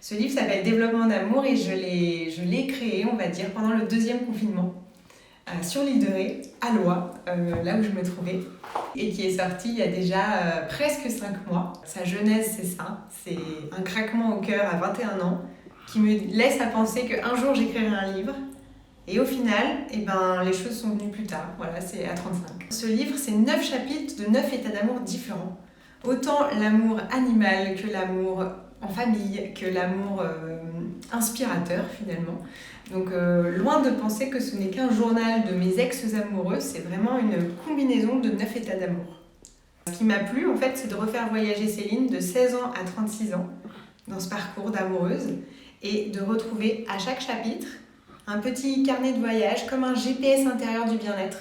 Ce livre s'appelle Développement d'amour et je l'ai créé, on va dire, pendant le deuxième confinement, sur l'île de Ré, à Loie, là où je me trouvais, et qui est sorti il y a déjà presque 5 mois. Sa genèse, c'est ça, c'est un craquement au cœur à 21 ans qui me laisse à penser qu'un jour j'écrirai un livre. Et au final, les choses sont venues plus tard. Voilà, c'est à 35. Ce livre, c'est 9 chapitres de 9 états d'amour différents. Autant l'amour animal que l'amour en famille, que l'amour inspirateur finalement. Donc loin de penser que ce n'est qu'un journal de mes ex-amoureux, c'est vraiment une combinaison de 9 états d'amour. Ce qui m'a plu en fait, c'est de refaire voyager Céline de 16 ans à 36 ans dans ce parcours d'amoureuse et de retrouver à chaque chapitre un petit carnet de voyage comme un GPS intérieur du bien-être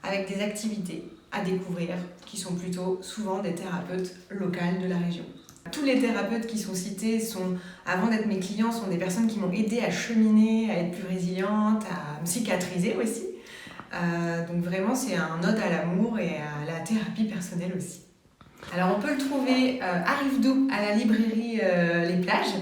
avec des activités à découvrir qui sont plutôt souvent des thérapeutes locales de la région. Tous les thérapeutes qui sont cités avant d'être mes clients, sont des personnes qui m'ont aidé à cheminer, à être plus résiliente, à me cicatriser aussi. Donc vraiment, c'est un ode à l'amour et à la thérapie personnelle aussi. Alors on peut le trouver à Rivedoux, à la librairie Les Plages,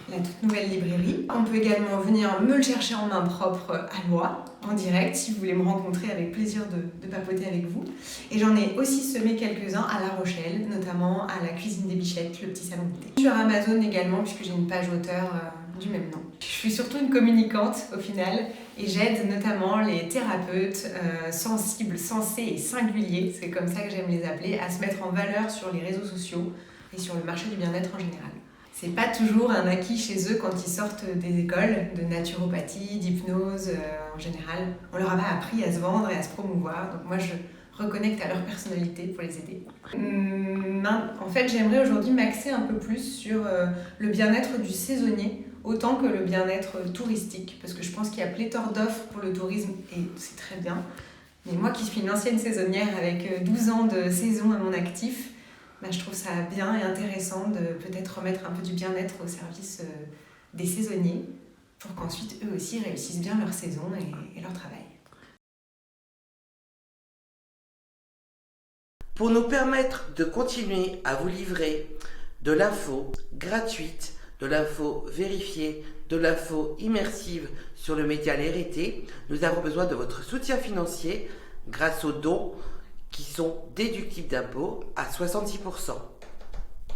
la toute nouvelle librairie. On peut également venir me le chercher en main propre à Loie, en direct, si vous voulez me rencontrer, avec plaisir de papoter avec vous. Et j'en ai aussi semé quelques-uns à La Rochelle, notamment à la Cuisine des Bichettes, le petit salon de thé. Sur Amazon également, puisque j'ai une page auteur du même nom. Je suis surtout une communicante au final, et j'aide notamment les thérapeutes sensibles, sensés et singuliers, c'est comme ça que j'aime les appeler, à se mettre en valeur sur les réseaux sociaux et sur le marché du bien-être en général. C'est pas toujours un acquis chez eux quand ils sortent des écoles de naturopathie, d'hypnose en général. On leur a pas appris à se vendre et à se promouvoir, donc moi je reconnecte à leur personnalité pour les aider. En fait, j'aimerais aujourd'hui m'axer un peu plus sur le bien-être du saisonnier, autant que le bien-être touristique, parce que je pense qu'il y a pléthore d'offres pour le tourisme et c'est très bien. Mais moi qui suis une ancienne saisonnière avec 12 ans de saison à mon actif, je trouve ça bien et intéressant de peut-être remettre un peu du bien-être au service des saisonniers pour qu'ensuite eux aussi réussissent bien leur saison et leur travail. Pour nous permettre de continuer à vous livrer de l'info gratuite, de l'info vérifiée, de l'info immersive sur le média LRT, nous avons besoin de votre soutien financier grâce aux dons qui sont déductibles d'impôts à 66%.